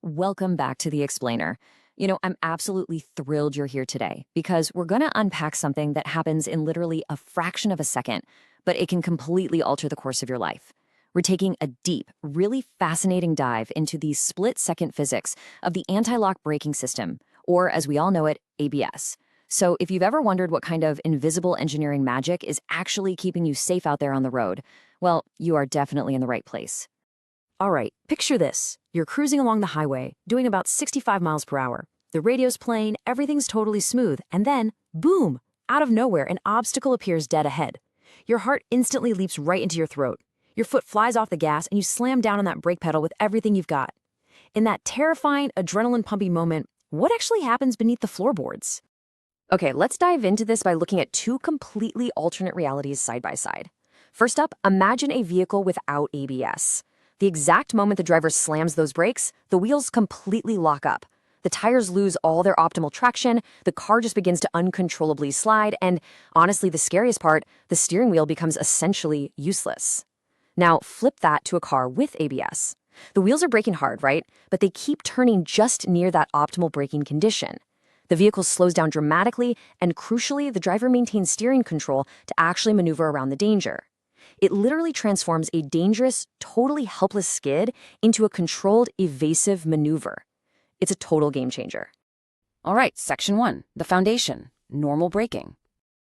Welcome back to The Explainer. I'm absolutely thrilled you're here today because we're going to unpack something that happens in literally a fraction of a second, but it can completely alter the course of your life. We're taking a deep, really fascinating dive into the split-second physics of the anti-lock braking system, or as we all know it, ABS. So if you've ever wondered what kind of invisible engineering magic is actually keeping you safe out there on the road, well, you are definitely in the right place. All right, picture this. You're cruising along the highway, doing about 65 miles per hour. The radio's playing, everything's totally smooth, and then, boom! Out of nowhere, an obstacle appears dead ahead. Your heart instantly leaps right into your throat. Your foot flies off the gas, and you slam down on that brake pedal with everything you've got. In that terrifying, adrenaline-pumping moment, what actually happens beneath the floorboards? Okay, let's dive into this by looking at two completely alternate realities side by side. First up, imagine a vehicle without ABS. The exact moment the driver slams those brakes, the wheels completely lock up. The tires lose all their optimal traction, the car just begins to uncontrollably slide, and honestly, the scariest part, the steering wheel becomes essentially useless. Now, flip that to a car with ABS. The wheels are braking hard, right? But they keep turning just near that optimal braking condition. The vehicle slows down dramatically, and crucially, the driver maintains steering control to actually maneuver around the danger. It literally transforms a dangerous, totally helpless skid into a controlled, evasive maneuver. It's a total game changer. All right, Section 1, the foundation, normal braking.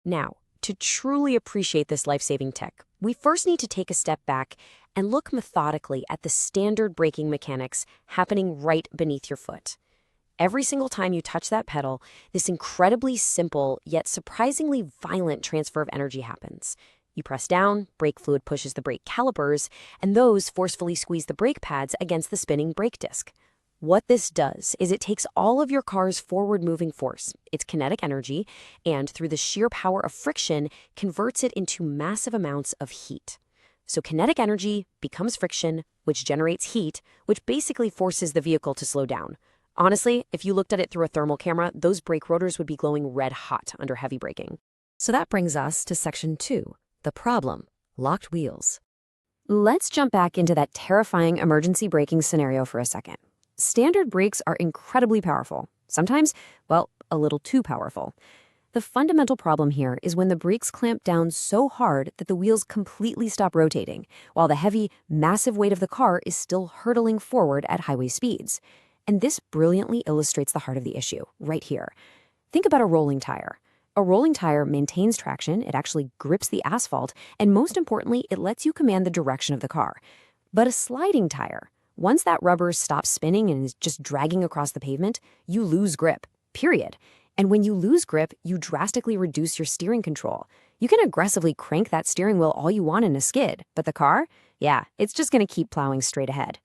Now, to truly appreciate this life-saving tech, we first need to take a step back and look methodically at the standard braking mechanics happening right beneath your foot. Every single time you touch that pedal, this incredibly simple yet surprisingly violent transfer of energy happens. You press down, brake fluid pushes the brake calipers, and those forcefully squeeze the brake pads against the spinning brake disc. What this does is it takes all of your car's forward-moving force, its kinetic energy, and through the sheer power of friction, converts it into massive amounts of heat. So kinetic energy becomes friction, which generates heat, which basically forces the vehicle to slow down. Honestly, if you looked at it through a thermal camera, those brake rotors would be glowing red hot under heavy braking. So that brings us to Section 2, the problem, locked wheels. Let's jump back into that terrifying emergency braking scenario for a second. Standard brakes are incredibly powerful. Sometimes, well, a little too powerful. The fundamental problem here is when the brakes clamp down so hard that the wheels completely stop rotating, while the heavy, massive weight of the car is still hurtling forward at highway speeds. And this brilliantly illustrates the heart of the issue, right here. Think about a rolling tire. A rolling tire maintains traction, it actually grips the asphalt, and most importantly, it lets you command the direction of the car. But a sliding tire, once that rubber stops spinning and is just dragging across the pavement, you lose grip, period. And when you lose grip, you drastically reduce your steering control. You can aggressively crank that steering wheel all you want in a skid, but the car? Yeah, it's just going to keep plowing straight ahead.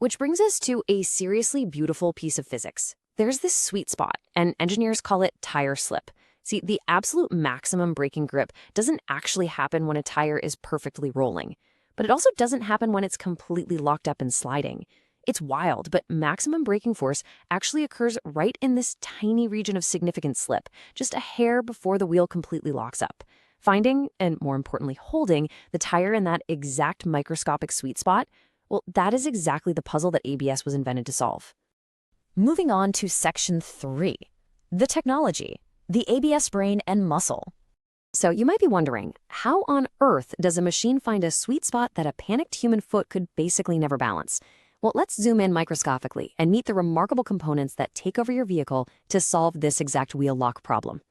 Which brings us to a seriously beautiful piece of physics. There's this sweet spot, and engineers call it tire slip. See, the absolute maximum braking grip doesn't actually happen when a tire is perfectly rolling, but it also doesn't happen when it's completely locked up and sliding. It's wild, but maximum braking force actually occurs right in this tiny region of significant slip, just a hair before the wheel completely locks up. Finding, and more importantly holding, the tire in that exact microscopic sweet spot, well, that is exactly the puzzle that ABS was invented to solve. Moving on to Section 3, the technology, the ABS brain and muscle. So you might be wondering, how on earth does a machine find a sweet spot that a panicked human foot could basically never balance? Well, let's zoom in microscopically and meet the remarkable components that take over your vehicle to solve this exact wheel lock problem.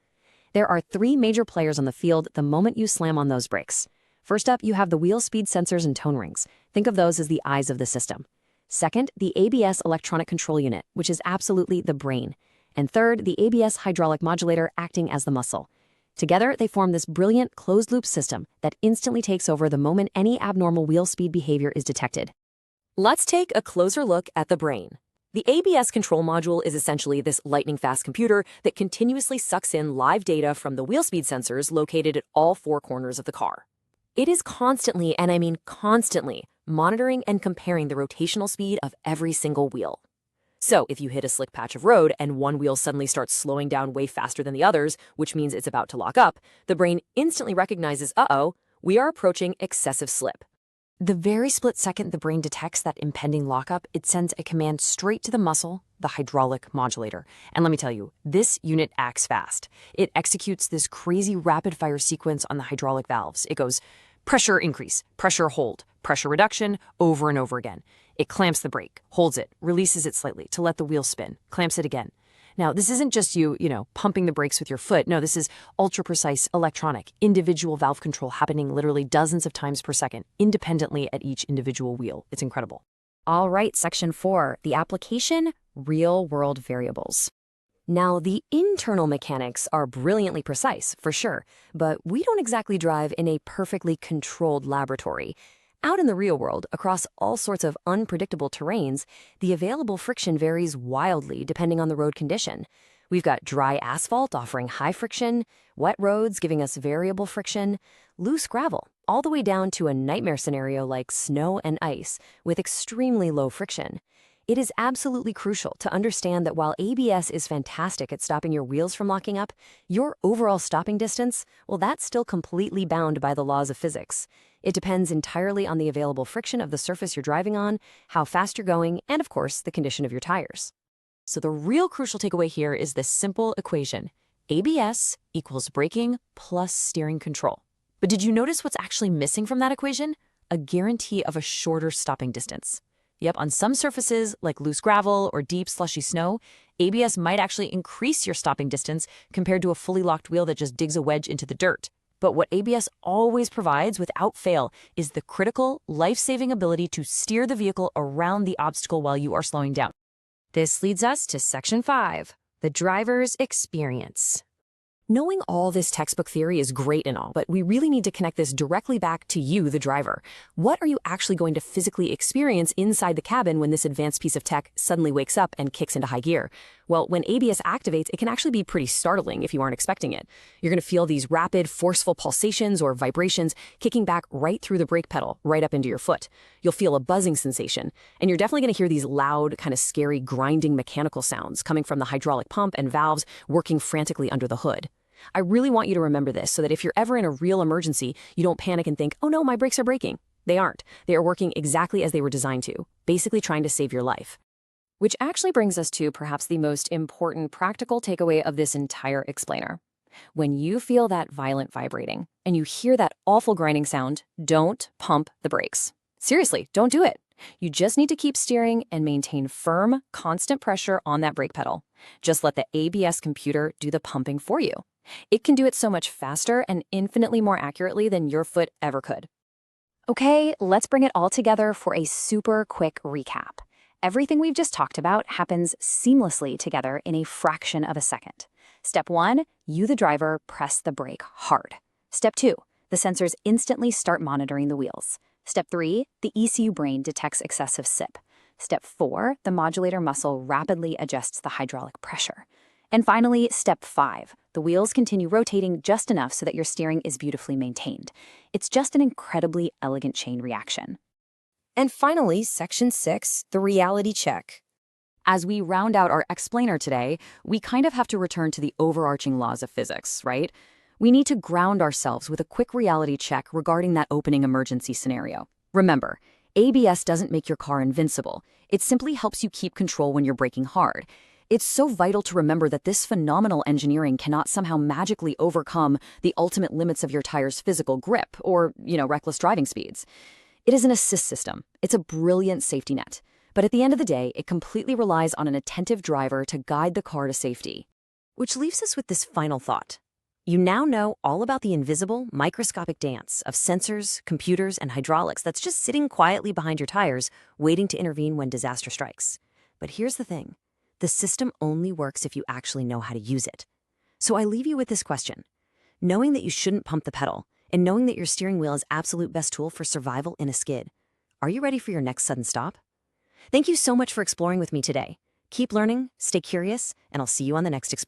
There are three major players on the field the moment you slam on those brakes. First up, you have the wheel speed sensors and tone rings. Think of those as the eyes of the system. Second, the ABS electronic control unit, which is absolutely the brain. And third, the ABS hydraulic modulator acting as the muscle. Together, they form this brilliant closed-loop system that instantly takes over the moment any abnormal wheel speed behavior is detected. Let's take a closer look at the brain. The ABS control module is essentially this lightning-fast computer that continuously sucks in live data from the wheel speed sensors located at all four corners of the car. It is constantly, and I mean constantly, monitoring and comparing the rotational speed of every single wheel. So if you hit a slick patch of road and one wheel suddenly starts slowing down way faster than the others, which means it's about to lock up, the brain instantly recognizes, uh-oh, we are approaching excessive slip. The very split second the brain detects that impending lockup, it sends a command straight to the muscle, the hydraulic modulator. And let me tell you, this unit acts fast. It executes this crazy rapid-fire sequence on the hydraulic valves. It goes pressure increase, pressure hold, pressure reduction, over and over again. It clamps the brake, holds it, releases it slightly to let the wheel spin, clamps it again. Now, this isn't just you pumping the brakes with your foot. No, this is ultra-precise electronic, individual valve control happening literally dozens of times per second, independently at each individual wheel. It's incredible. All right, Section 4, the application, real-world variables. Now, the internal mechanics are brilliantly precise, for sure, but we don't exactly drive in a perfectly controlled laboratory. Out in the real world, across all sorts of unpredictable terrains, the available friction varies wildly depending on the road condition. We've got dry asphalt offering high friction, wet roads giving us variable friction, loose gravel, all the way down to a nightmare scenario like snow and ice with extremely low friction. It is absolutely crucial to understand that while ABS is fantastic at stopping your wheels from locking up, your overall stopping distance, well, that's still completely bound by the laws of physics. It depends entirely on the available friction of the surface you're driving on, how fast you're going, and of course, the condition of your tires. So the real crucial takeaway here is this simple equation. ABS equals braking plus steering control. But did you notice what's actually missing from that equation? A guarantee of a shorter stopping distance. Yep, on some surfaces, like loose gravel or deep, slushy snow, ABS might actually increase your stopping distance compared to a fully locked wheel that just digs a wedge into the dirt. But what ABS always provides without fail is the critical, life-saving ability to steer the vehicle around the obstacle while you are slowing down. This leads us to Section 5, the driver's experience. Knowing all this textbook theory is great and all, but we really need to connect this directly back to you, the driver. What are you actually going to physically experience inside the cabin when this advanced piece of tech suddenly wakes up and kicks into high gear? Well, when ABS activates, it can actually be pretty startling if you aren't expecting it. You're going to feel these rapid, forceful pulsations or vibrations kicking back right through the brake pedal, right up into your foot. You'll feel a buzzing sensation, and you're definitely going to hear these loud, kind of scary, grinding mechanical sounds coming from the hydraulic pump and valves working frantically under the hood. I really want you to remember this so that if you're ever in a real emergency, you don't panic and think, oh no, my brakes are breaking. They aren't. They are working exactly as they were designed to, basically trying to save your life. Which actually brings us to perhaps the most important practical takeaway of this entire explainer. When you feel that violent vibrating and you hear that awful grinding sound, don't pump the brakes. Seriously, don't do it. You just need to keep steering and maintain firm, constant pressure on that brake pedal. Just let the ABS computer do the pumping for you. It can do it so much faster and infinitely more accurately than your foot ever could. Okay, let's bring it all together for a super quick recap. Everything we've just talked about happens seamlessly together in a fraction of a second. Step 1, you, the driver, press the brake hard. Step 2, the sensors instantly start monitoring the wheels. Step 3, the ECU brain detects excessive SIP. Step 4, the modulator muscle rapidly adjusts the hydraulic pressure. And finally, step 5, the wheels continue rotating just enough so that your steering is beautifully maintained. It's just an incredibly elegant chain reaction. And finally, Section 6, the reality check. As we round out our explainer today, we kind of have to return to the overarching laws of physics, right? We need to ground ourselves with a quick reality check regarding that opening emergency scenario. Remember, ABS doesn't make your car invincible. It simply helps you keep control when you're braking hard. It's so vital to remember that this phenomenal engineering cannot somehow magically overcome the ultimate limits of your tire's physical grip or, reckless driving speeds. It is an assist system. It's a brilliant safety net. But at the end of the day, it completely relies on an attentive driver to guide the car to safety. Which leaves us with this final thought. You now know all about the invisible, microscopic dance of sensors, computers, and hydraulics that's just sitting quietly behind your tires, waiting to intervene when disaster strikes. But here's the thing. The system only works if you actually know how to use it. So I leave you with this question. Knowing that you shouldn't pump the pedal, and knowing that your steering wheel is absolute best tool for survival in a skid, are you ready for your next sudden stop? Thank you so much for exploring with me today. Keep learning, stay curious, and I'll see you on the next explore.